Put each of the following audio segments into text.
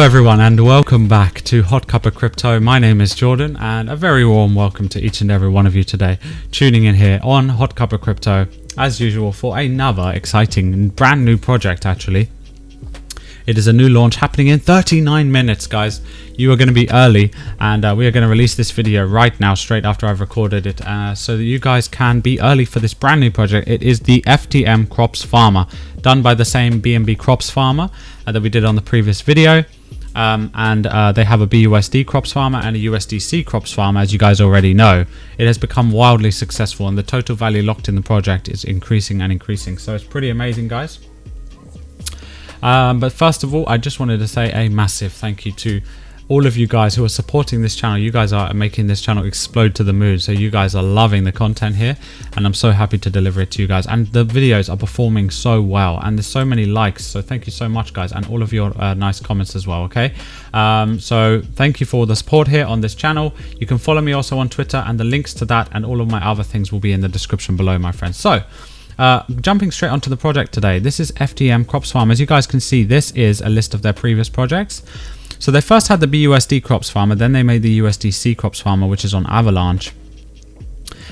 everyone, and welcome back to HotCuppaCrypto. My name is Jordan, and a very warm welcome to each and every one of you today tuning in here on HotCuppaCrypto as usual for another exciting and brand new project. Actually, it is a new launch happening in 39 minutes, guys. You are going to be early, and we are going to release this video right now straight after I've recorded it, so that you guys can be early for this brand new project. It is the FTM Crops Farmer, done by the same BNB Crops Farmer that we did on the previous video. They have a BUSD Crops Farmer and a USDC Crops Farmer, as you guys already know. It has become wildly successful, and the total value locked in the project is increasing and increasing. So it's pretty amazing, guys. But first of all, I just wanted to say a massive thank you to all of you guys who are supporting this channel. You guys are making this channel explode to the moon. So you guys are loving the content here, and I'm so happy to deliver it to you guys. And the videos are performing so well, and there's so many likes. So thank you so much, guys, and all of your nice comments as well. Okay, so thank you for all the support here on this channel. You can follow me also on Twitter, and the links to that and all of my other things will be in the description below, my friends. So jumping straight onto the project today, this is FTM Crops Farm. As you guys can see, this is a list of their previous projects. So they first had the BUSD Crops Farmer, then they made the USDC Crops Farmer, which is on Avalanche,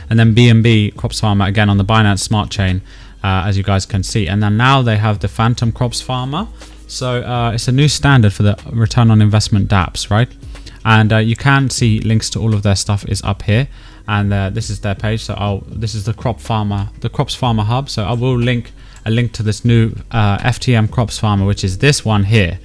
and then BNB Crops Farmer again on the Binance Smart Chain, as you guys can see. And then now they have the Fantom Crops Farmer. So it's a new standard for the return on investment dApps, right? And you can see links to all of their stuff is up here, and this is their page. So this is the Crops Farmer hub. So I will link a link to this new FTM Crops Farmer, which is this one here,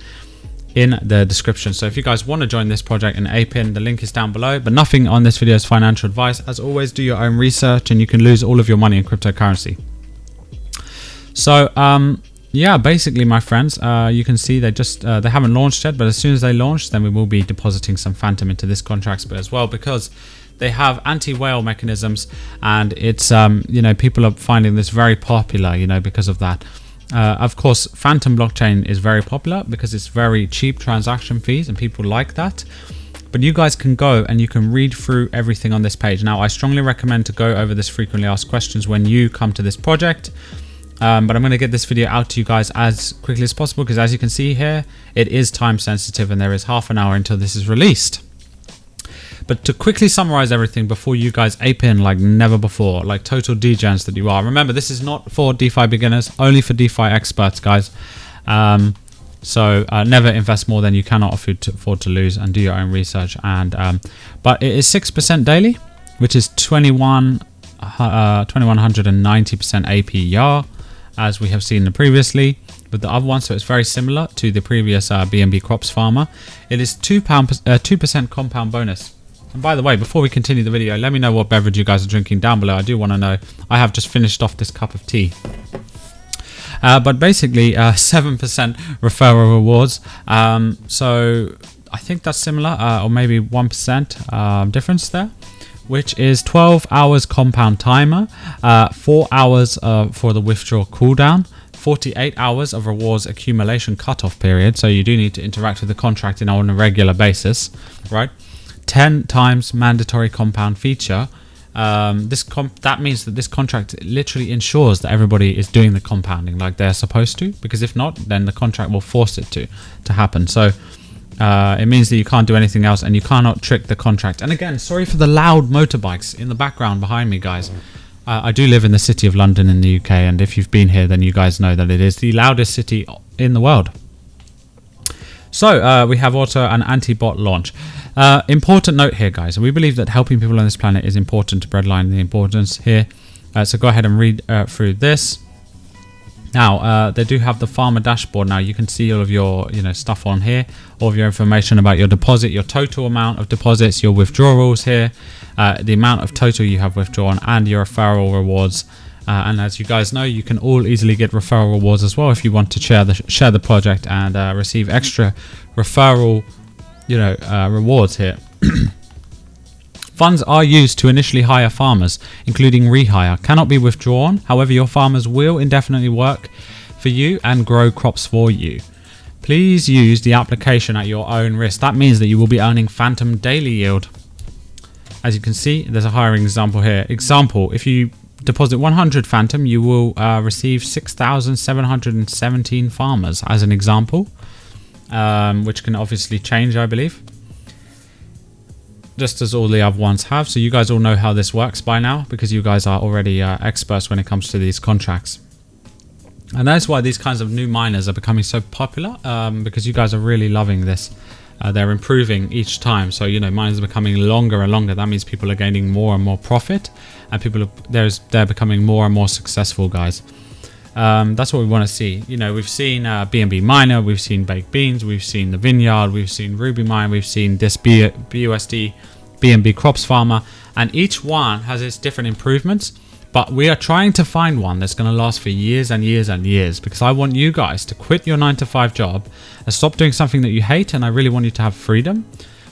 in the description. So if you guys want to join this project in Aping, the link is down below. But nothing on this video is financial advice. As always, do your own research, and you can lose all of your money in cryptocurrency. So yeah, basically, my friends, you can see they just they haven't launched yet, but as soon as they launch, then we will be depositing some Fantom into this contract as well, because they have anti-whale mechanisms, and it's you know, people are finding this very popular, you know, because of that. Of course, Fantom blockchain is very popular because it's very cheap transaction fees, and people like that. But you guys can go and you can read through everything on this page. Now, I strongly recommend to go over this frequently asked questions when you come to this project. But I'm going to get this video out to you guys as quickly as possible, because as you can see here, it is time sensitive and there is half an hour until this is released. But to quickly summarize everything before you guys ape in like never before, like total degens that you are. Remember, this is not for DeFi beginners, only for DeFi experts, guys. So never invest more than you cannot afford to lose, and do your own research. And but it is 6% daily, which is 2190% APR, as we have seen previously with the other one. So it's very similar to the previous BNB Crops Farmer. It is 2% compound bonus. And by the way, before we continue the video, let me know what beverage you guys are drinking down below. I do want to know. I have just finished off this cup of tea. But basically 7% referral rewards. So I think that's similar, or maybe 1% difference there, which is 12 hours compound timer, 4 hours for the withdrawal cooldown, 48 hours of rewards accumulation cutoff period. So you do need to interact with the contract on a regular basis, right? 10 times mandatory compound feature. That means that this contract literally ensures that everybody is doing the compounding like they're supposed to, because if not, then the contract will force it to happen. So it means that you can't do anything else, and you cannot trick the contract. And again, sorry for the loud motorbikes in the background behind me, guys. I do live in the city of London in the UK, and if you've been here, then you guys know that it is the loudest city in the world. So we have also an AntiBot launch. Important note here, guys. We believe that helping people on this planet is important to breadline the importance here. So go ahead and read through this. Now, they do have the farmer dashboard. Now you can see all of your stuff on here, all of your information about your deposit, your total amount of deposits, your withdrawals here, the amount of total you have withdrawn, and your referral rewards. And as you guys know, you can all easily get referral rewards as well if you want to share the project and receive extra referral rewards here. Funds are used to initially hire farmers, including rehire, cannot be withdrawn. However, your farmers will indefinitely work for you and grow crops for you. Please use the application at your own risk. That means that you will be earning Fantom daily yield. As you can see, there's a hiring example here. Example, if you deposit 100 Fantom, you will receive 6,717 farmers as an example. which can obviously change, I believe, just as all the other ones have. So you guys all know how this works by now, because you guys are already experts when it comes to these contracts. And that's why these kinds of new miners are becoming so popular, because you guys are really loving this. They're improving each time. So, you know, miners are becoming longer and longer. That means people are gaining more and more profit, and they're becoming more and more successful, guys. That's what we want to see. You know, we've seen BNB Miner, we've seen Baked Beans, we've seen the Vineyard, we've seen Ruby Mine, we've seen this BUSD, BNB Crops Farmer, and each one has its different improvements. But we are trying to find one that's going to last for years and years and years, because I want you guys to quit your 9-to-5 job and stop doing something that you hate, and I really want you to have freedom.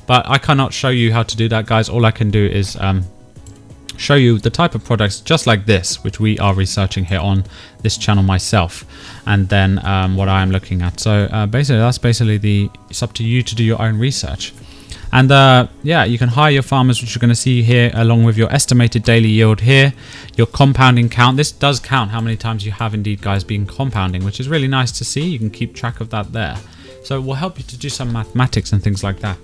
But I cannot show you how to do that, guys. All I can do is show you the type of products just like this, which we are researching here on this channel myself, and then what I am looking at. So basically, that's basically it's up to you to do your own research. And yeah, you can hire your farmers, which you're going to see here, along with your estimated daily yield here, your compounding count. This does count how many times you have indeed, guys, been compounding, which is really nice to see. You can keep track of that there. So it will help you to do some mathematics and things like that,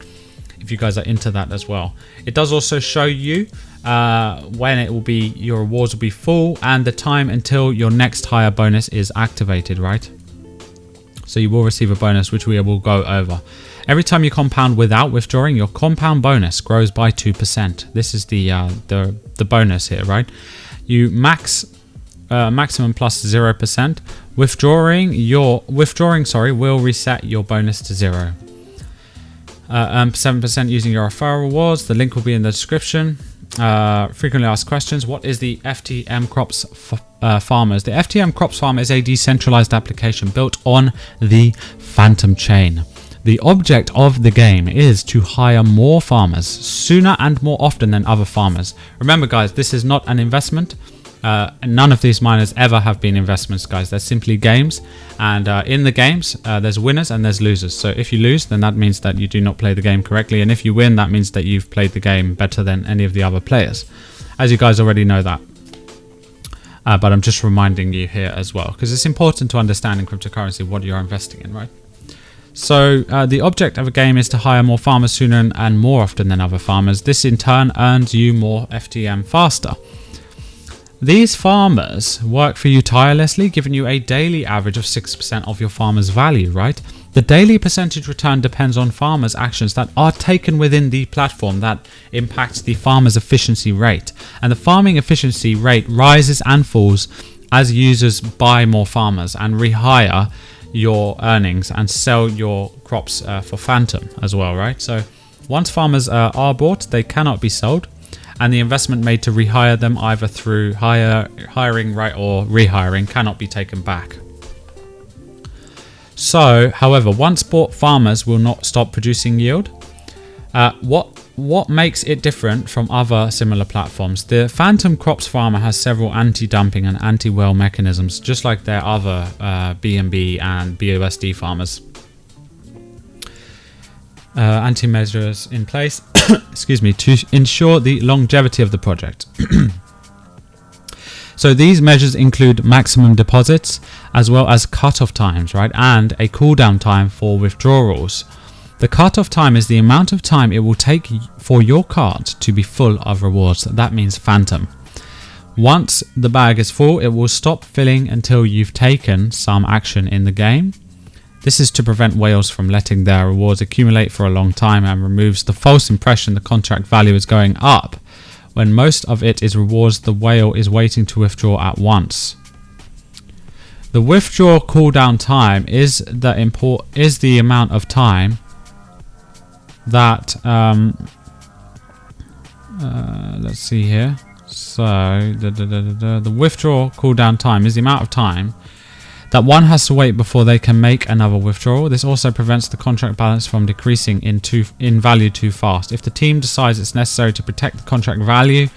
if you guys are into that as well. It does also show you when it will be, your rewards will be full, and the time until your next hire bonus is activated, right? So you will receive a bonus, which we will go over. Every time you compound without withdrawing, your compound bonus grows by 2%. This is the bonus here, right? You maximum plus 0%. Withdrawing will reset your bonus to 0. 7% using your referral rewards. The link will be in the description. Frequently asked questions. What is the FTM Crops Farmers? The FTM Crops Farmer is a decentralized application built on the Fantom chain. The object of the game is to hire more farmers sooner and more often than other farmers. Remember, guys, this is not an investment. None of these miners ever have been investments, guys. They're simply games, and in the games there's winners and there's losers. So if you lose, then that means that you do not play the game correctly, and if you win, that means that you've played the game better than any of the other players, as you guys already know that. But I'm just reminding you here as well, because it's important to understand in cryptocurrency what you're investing in, right? So the object of a game is to hire more farmers sooner and more often than other farmers. This in turn earns you more FTM faster. These farmers work for you tirelessly, giving you a daily average of 6% of your farmer's value, right? The daily percentage return depends on farmers' actions that are taken within the platform that impacts the farmer's efficiency rate. And the farming efficiency rate rises and falls as users buy more farmers and rehire your earnings and sell your crops for Fantom as well, right? So once farmers are bought, they cannot be sold, and the investment made to rehire them either through hiring right or rehiring cannot be taken back. So, however, once bought farmers will not stop producing yield. What makes it different from other similar platforms? The Fantom Crops Farmer has several anti-dumping and anti-well mechanisms, just like their other BNB and BUSD farmers. Anti-measures in place excuse me, to ensure the longevity of the project. So these measures include maximum deposits, as well as cutoff times, right, and a cooldown time for withdrawals. The cutoff time is the amount of time it will take for your card to be full of rewards. That means Fantom. Once the bag is full, it will stop filling until you've taken some action in the game. This is to prevent whales from letting their rewards accumulate for a long time, and removes the false impression the contract value is going up. When most of it is rewards, the whale is waiting to withdraw at once. The withdrawal cooldown time is the amount of time that let's see here. So the withdrawal cooldown time is the amount of time that one has to wait before they can make another withdrawal. This also prevents the contract balance from decreasing in value too fast. If the team decides it's necessary to protect the contract value,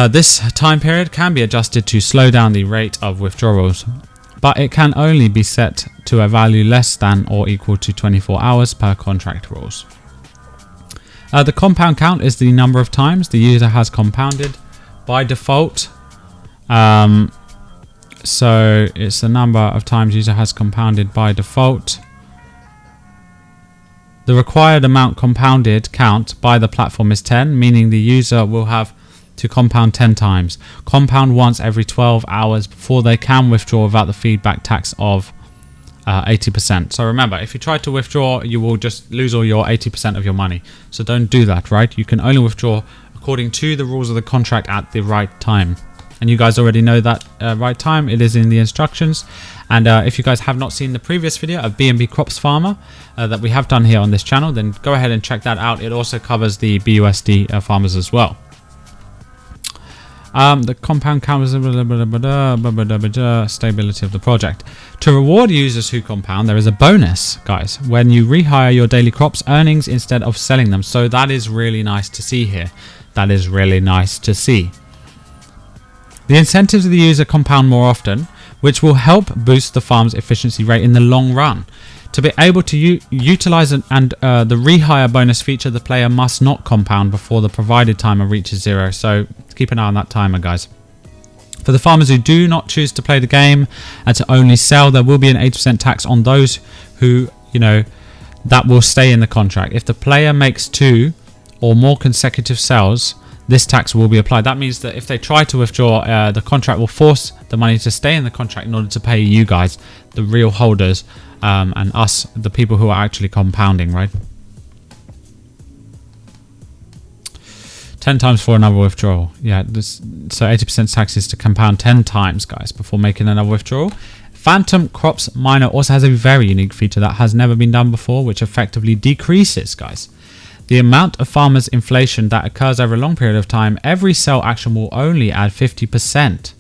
this time period can be adjusted to slow down the rate of withdrawals, but it can only be set to a value less than or equal to 24 hours per contract rules. The compound count is the number of times the user has compounded by default. So it's the number of times user has compounded by default. The required amount compounded count by the platform is 10, meaning the user will have to compound 10 times. Compound once every 12 hours before they can withdraw without the feedback tax of 80%. So remember, if you try to withdraw, you will just lose all your 80% of your money. So don't do that, right? You can only withdraw according to the rules of the contract at the right time. And you guys already know that right time. It is in the instructions. And if you guys have not seen the previous video of BNB Crops Farmer that we have done here on this channel, then go ahead and check that out. It also covers the BUSD farmers as well. The compound count is stability of the project. To reward users who compound, there is a bonus, guys, when you rehire your daily crops earnings instead of selling them. So that is really nice to see here. That is really nice to see. The incentives of the user compound more often, which will help boost the farm's efficiency rate in the long run. To be able to utilize the rehire bonus feature, the player must not compound before the provided timer reaches 0. So keep an eye on that timer, guys. For the farmers who do not choose to play the game and to only sell, there will be an 8% tax on those who, that will stay in the contract. If the player makes 2 or more consecutive sales, this tax will be applied. That means that if they try to withdraw, the contract will force the money to stay in the contract in order to pay you guys, the real holders, and us, the people who are actually compounding, right? 10 times for another withdrawal. Yeah, so 80% tax is to compound 10 times, guys, before making another withdrawal. Fantom Crops Miner also has a very unique feature that has never been done before, which effectively decreases, guys, the amount of farmers' inflation that occurs over a long period of time. Every sell action will only add 50%.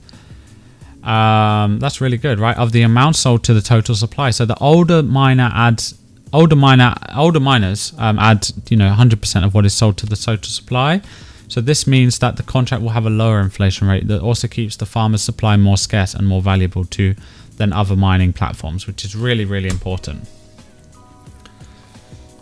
That's really good, right? Of the amount sold to the total supply. So the older miners add, 100% of what is sold to the total supply. So this means that the contract will have a lower inflation rate that also keeps the farmer's supply more scarce and more valuable than other mining platforms, which is really, really important.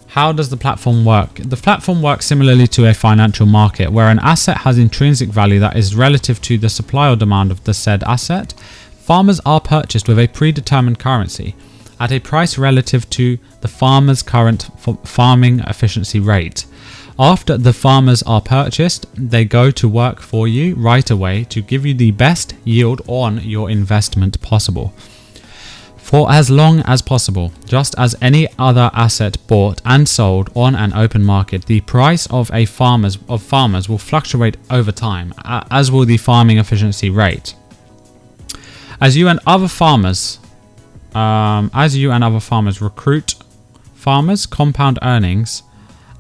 How does the platform work? The platform works similarly to a financial market, where an asset has intrinsic value that is relative to the supply or demand of the said asset. Farmers are purchased with a predetermined currency at a price relative to the farmer's current farming efficiency rate. After the farmers are purchased, they go to work for you right away to give you the best yield on your investment possible, for as long as possible. Just as any other asset bought and sold on an open market, the price of farmers will fluctuate over time, as will the farming efficiency rate. As you and other farmers recruit farmers, compound earnings,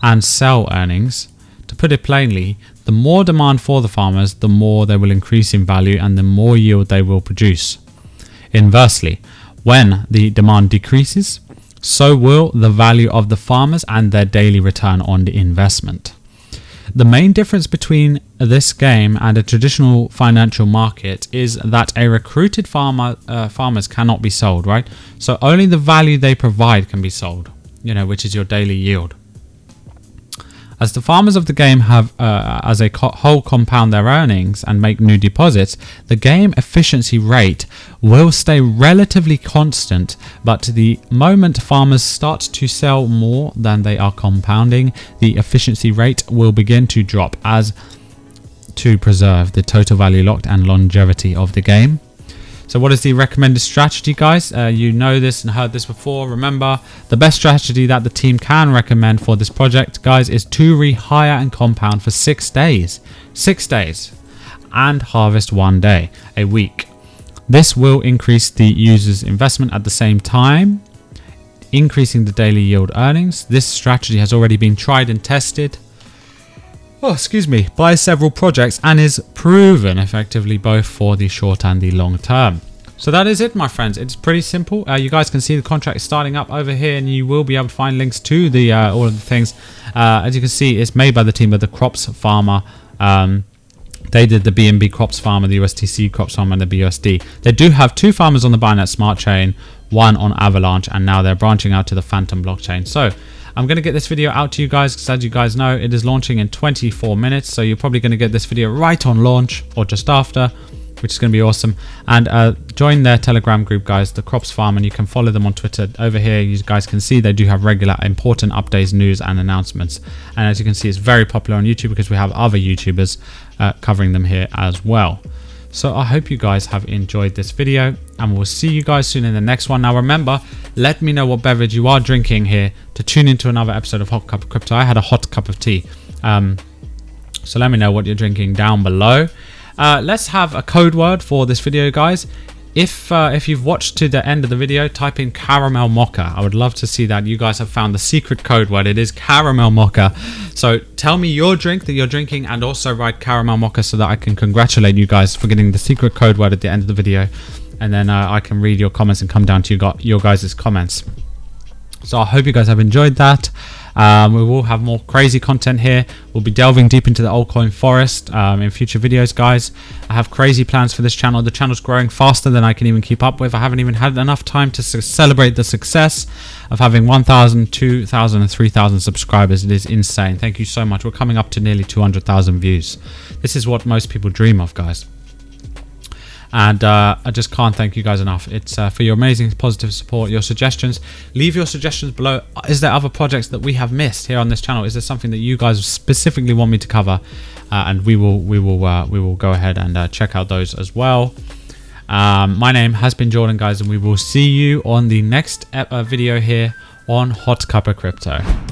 and sell earnings, to put it plainly, the more demand for the farmers, the more they will increase in value and the more yield they will produce. Inversely, when the demand decreases, so will the value of the farmers and their daily return on the investment. The main difference between this game and a traditional financial market is that a recruited farmers cannot be sold, right? So only the value they provide can be sold, which is your daily yield. As the farmers of the game have as a whole compound their earnings and make new deposits, the game efficiency rate will stay relatively constant, but the moment farmers start to sell more than they are compounding, the efficiency rate will begin to drop, as to preserve the total value locked and longevity of the game. So what is the recommended strategy, guys? You know this and heard this before. Remember, the best strategy that the team can recommend for this project, guys, is to rehire and compound for 6 days. 6 days. And harvest 1 day a week. This will increase the user's investment at the same time, increasing the daily yield earnings. This strategy has already been tried and tested by several projects and is proven effectively both for the short and the long term. So that is it, my friends. It's pretty simple. You guys can see the contract starting up over here, and you will be able to find links to the all of the things. As you can see, it's made by the team of the Crops Farmer. They did the BNB Crops Farmer, the USTC Crops Farmer, and the BUSD. They do have 2 farmers on the Binance Smart Chain, 1 on Avalanche, and now they're branching out to the Fantom blockchain. So I'm going to get this video out to you guys, because as you guys know, it is launching in 24 minutes. So you're probably going to get this video right on launch or just after. which is going to be awesome. And join their Telegram group, guys, the Crops Farm, and you can follow them on Twitter. Over here, you guys can see they do have regular important updates, news, and announcements. And as you can see, it's very popular on YouTube because we have other YouTubers covering them here as well. So I hope you guys have enjoyed this video, and we'll see you guys soon in the next one. Now remember, let me know what beverage you are drinking here to tune into another episode of Hot Cup of Crypto. I had a hot cup of tea. So let me know what you're drinking down below. Let's have a code word for this video, guys. If you've watched to the end of the video, type in caramel mocha. I would love to see that. You guys have found the secret code word. It is caramel mocha. So tell me your drink that you're drinking, and also write caramel mocha so that I can congratulate you guys for getting the secret code word at the end of the video. And then I can read your comments and come down to your guys' comments. So I hope you guys have enjoyed that. We will have more crazy content here. We'll be delving deep into the altcoin forest in future videos, guys. I have crazy plans for this channel. The channel's growing faster than I can even keep up with. I haven't even had enough time to celebrate the success of having 1,000, 2,000, and 3,000 subscribers. It is insane. Thank you so much. We're coming up to nearly 200,000 views. This is what most people dream of, guys. And I just can't thank you guys enough. It's for your amazing positive support, your suggestions. Leave your suggestions below. Is there other projects that we have missed here on this channel? Is there something that you guys specifically want me to cover? And we will go ahead and check out those as well. My name has been Jordan, guys, and we will see you on the next video here on Hot Cuppa Crypto.